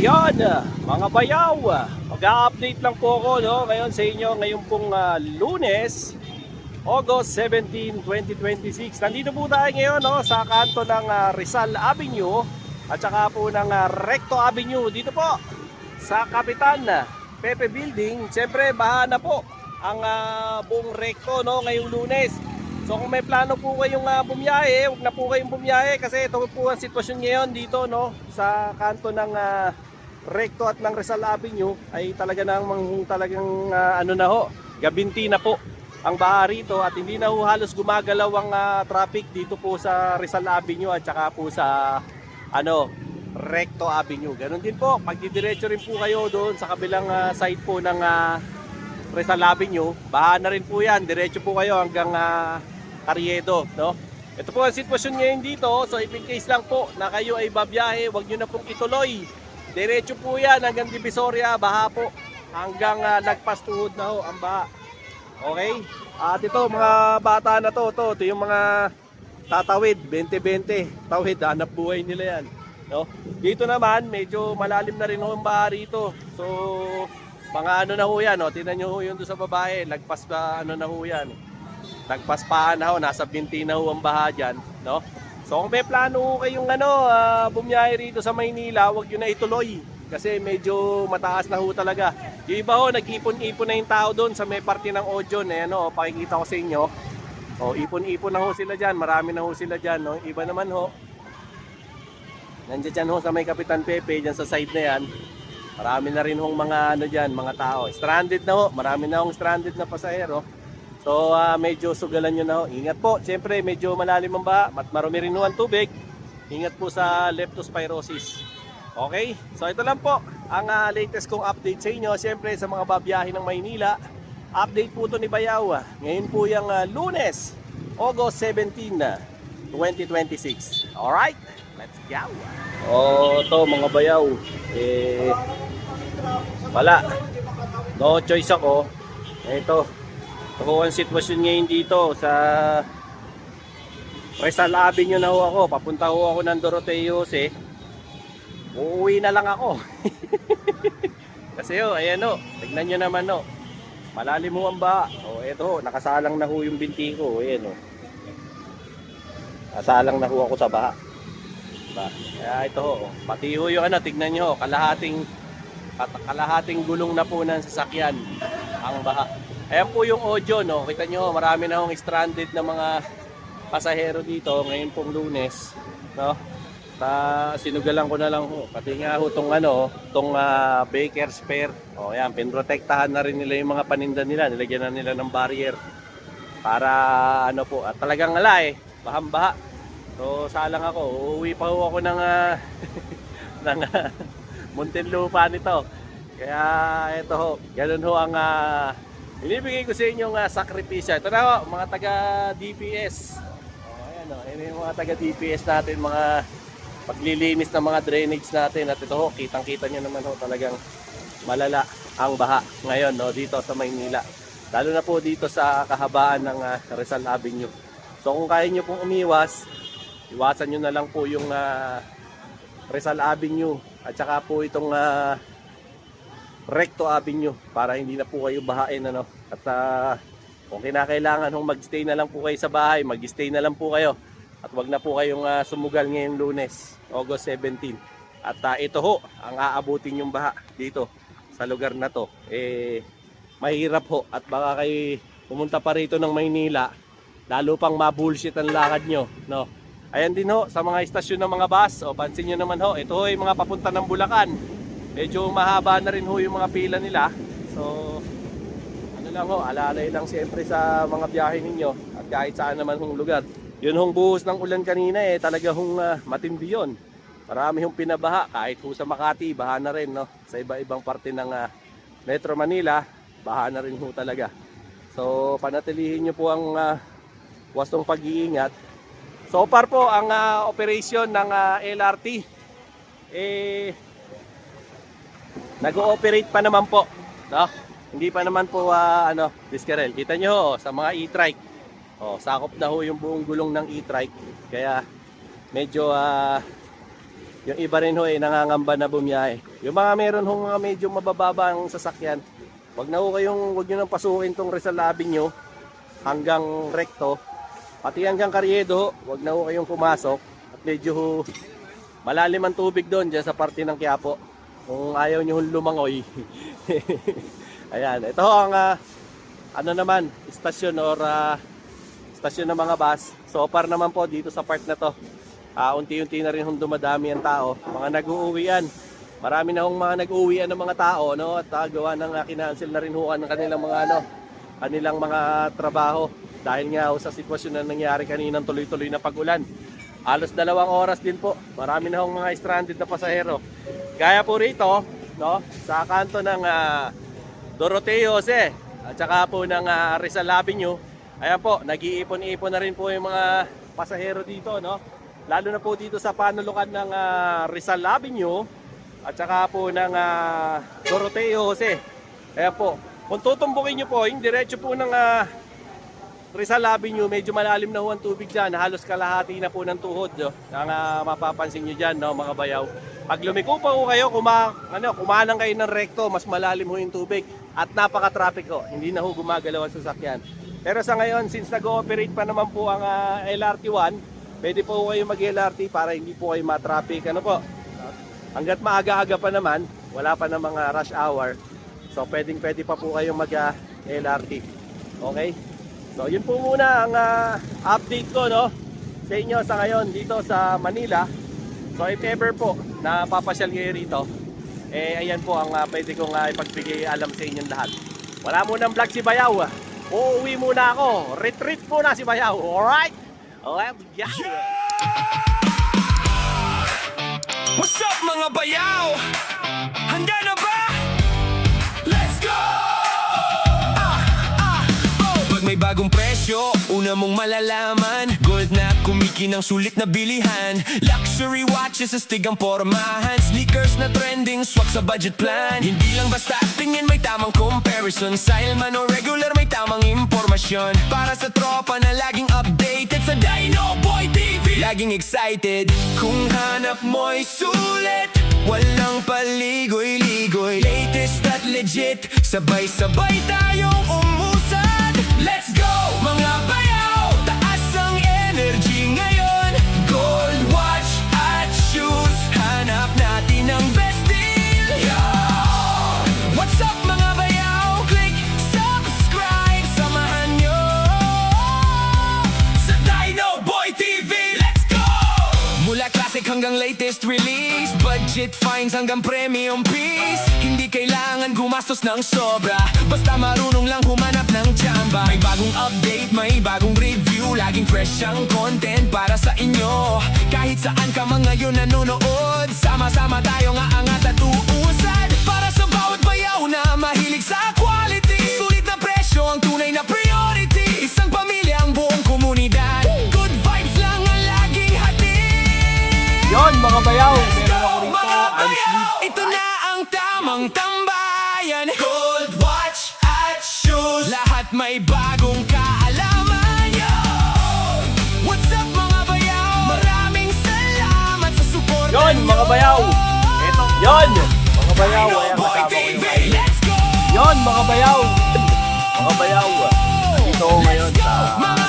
Yan, mga bayaw, mag-a-update lang po ako ngayon sa inyo ngayon pong Lunes, August 17, 2026. Nandito po tayo ngayon sa kanto ng Rizal Avenue at saka po ng Recto Avenue dito po sa Kapitan Pepe Building. Siyempre baha na po ang buong Recto ngayong Lunes. So kung may plano po kayong bumiyahe, huwag na po kayong bumiyahe kasi ito po ang sitwasyon ngayon dito sa kanto ng Recto at ng Rizal Avenue ay talagang gabinti na po ang baha rito at hindi na halos gumagalaw ang traffic dito po sa Rizal Avenue at saka po sa Recto Avenue. Ganon din po, pagdidiretso rin po kayo doon sa kabilang side po ng Rizal Avenue, baha na rin po yan, diretso po kayo hanggang Carriedo, Ito po ang sitwasyon ngayon dito. So if in case lang po na kayo ay babiyahe, huwag nyo na pong ituloy. Diretso po yan hanggang Divisoria, baha po. Hanggang lagpas tuhod na ang baha. Okay? At ito mga bata na ito yung mga tatawid, 20-20. Tawid, hanap buhay nila yan. Dito naman, medyo malalim na rin ang baha rito. So, mga na yan, tingnan nyo yun doon sa babae. Lagpas pa na yan. Nagpas pa nasa 20 na ang baha dyan, So kung may plano kayong bumiyahe rito sa Maynila, huwag nyo na ituloy kasi medyo mataas na talaga. Yung iba nag-ipon-ipon na yung tao doon sa may parte ng Ojon, pakikita ko sa inyo. Ipon-ipon na sila dyan, marami na sila dyan, Iba naman nandiyan dyan sa may Kapitan Pepe, dyan sa side na yan. Marami na rin mga dyan, mga tao. Stranded na marami na stranded na pasahero. So medyo sugalan nyo na Ingat po, siyempre medyo malalim ang baha at marumi rin ang tubig. Ingat po sa leptospirosis. Okay, so ito lang po ang latest kong update sa inyo. Siyempre sa mga babiyahe ng Maynila, update po ito ni Bayaw. Ngayon po yung Lunes, August 17, 2026. Alright, let's go. Ito mga Bayaw, wala, no choice ako. Ito ang sitwasyon ngayon dito sa Rizal Avenue na ako. Papunta ako ng Doroteo Jose. Uuwi na lang ako. Kasi ayan tignan nyo naman malalim ang baha. Eto nakasalang na yung binti ko. Ayan Nasalang na ako sa baha. Kaya ito pati yung tignan nyo kalahating gulong na po ng sasakyan ang baha. Ayan po yung Ojon, kita nyo marami na stranded na mga pasahero dito ngayon pong Lunes, sinugalan ko na lang pati nga tong Baker's Fair. Ayan, pinrotektahan na rin nila yung mga paninda nila, nilagyan na nila ng barrier para at talagang bahang-baha. So salang ako, uuwi pa ako ng ng Muntinlupa nito. Kaya ito ganun ang inibigay ko sa inyong sakripisyo. Ito na mga taga DPS. Ayan yung mga taga DPS natin, mga paglilinis ng mga drainage natin. At ito kitang-kita nyo naman talagang malala ang baha ngayon dito sa Maynila. Lalo na po dito sa kahabaan ng Rizal Avenue. So kung kaya nyo pong umiwas, iwasan nyo na lang po yung Rizal Avenue at saka po itong Recto Avenue para hindi na po kayo bahain at kung kinakailangan magstay na lang po kayo sa bahay, mag-stay na lang po kayo at wag na po kayong sumugal ngayong Lunes, August 17. At ito ang aabutin yung baha dito sa lugar na to. Mahirap at baka kayo pumunta pa rito ng Maynila lalo pang mabullshit ang lakad nyo, Ayan din sa mga istasyon ng mga bus, pansin nyo naman ito yung mga papunta ng Bulacan. Medyo mahaba na rin yung mga pila nila. So alalay lang siyempre sa mga biyahe ninyo at kahit saan naman lugar. Yun buhos ng ulan kanina talaga matindi yun. Marami pinabaha kahit sa Makati, baha na rin sa iba-ibang parte ng Metro Manila, baha na rin talaga. So panatilihin nyo po ang wastong pag-iingat. So far po ang operation ng LRT nag-ooperate pa naman po, hindi pa naman po diskarel. Kita nyo sa mga e-trike, sakop na yung buong gulong ng e-trike. Kaya medyo Yung iba rin ho nangangamba na bumiyahe. Yung mga meron hong mga medyo mabababa ang sasakyan, wag nyo nang pasukin tong Rizal Avenue hanggang Recto. Pati hanggang Carriedo, wag na ho kayong pumasok. At medyo malalim ang tubig doon dyan sa parte ng Quiapo. Kung ayaw nyo lumangoy. Ayan, ito ang ano naman, istasyon or istasyon ng mga bus. So far naman po dito sa part na to, unti-unti na rin dumadami ang tao. Mga nag-uuwian. Marami na hong mga nag-uuwian ng mga tao, no? At gawa ng kinancel na rin ho ng kanilang mga kanilang mga trabaho dahil nga sa sitwasyon na nangyari kaninang tuloy-tuloy na pag-ulan. Halos 2 oras din po. Marami na hong mga stranded na pasahero. Gaya po rito, no? Sa kanto ng Doroteo Jose at saka po ng Rizal Avenue. Ayan po, nag-iipon-ipon na rin po yung mga pasahero dito, no? Lalo na po dito sa panulukan ng Rizal Avenue at saka po ng Doroteo Jose. Ayan po, kung tutumbukin nyo po, yung diretso po ng Rizal Avenue, medyo malalim na ho ang tubig dyan. Halos kalahati na po ng tuhod. No? Ang mapapansin nyo dyan, no, mga bayaw. Pag lumiko pa ho kayo, kumanang kayo ng Recto, mas malalim ho yung tubig. At napaka-traffic ho. Hindi na ho gumagalaw ang sasakyan. Pero sa ngayon, since nag-ooperate pa naman po ang LRT1, pwede po kayo mag-LRT para hindi po kayo ma-traffic. Ano po? Hanggat maaga-aga pa naman, wala pa na mga rush hour. So pwede pa po kayong mag-LRT. Okay? So yun po muna ang update ko, no, sa inyo sa ngayon dito sa Manila. So if ever po na papasyal kayo rito, ayan po ang pwede kong ipagbigay alam sa inyong lahat. Wala munang vlog si Bayaw. Uuwi muna ako. Retreat muna si Bayaw. Alright? Alright, yeah. What's up mga bayaw? Handa na ba? Let's go! Pag may bagong presyo, una mong malalaman. Gold na kumikinang sulit na bilihan. Luxury watches sa stigang pormahan. Sneakers na trending, swak sa budget plan. Hindi lang basta tingin, may tamang comparison. Style man o regular, may tamang impormasyon. Para sa tropa na laging updated sa Dino Boy TV. Laging excited kung hanap mo'y sulit. Walang paligoy-ligoy. Latest at legit, sabay-sabay tayong umusad. Let's go mga bayaw, taas ang energy ngayon. Gold watch at shoes, hanap natin ang best deal. Yo! What's up mga bayaw? Click subscribe, samahan nyo sa Dino Boy TV. Let's go! Mula classic hanggang latest release, budget finds hanggang premium piece. Hindi kailangan gumastos ng sobra, basta marunong lang humanap ng tsamba. May bagong update, may bagong review, laging fresh ang content para sa inyo. Kahit saan ka man ngayon nanonood, sama-sama tayo nga angat at uusad. Para sa bawat bayaw na mahilig sa quality, sulit na presyo ang tunay na priority. Isang pamilya ang buong komunidad, good vibes lang ang laging hatid. Yon mga bayaw, meron ako rito. Mga bayaw, ito na ang tamang tambayan. Gold watch at shoes, lahat may bagong kaalaman. Yo! What's up mga bayaw? Maraming salamat sa support. Yon mga bayaw. Ito, yon mga bayaw. Ayan, Boy kasama ko TV, yung let's go! yon mga bayaw. Mga bayaw. Dito ngayon sa Mga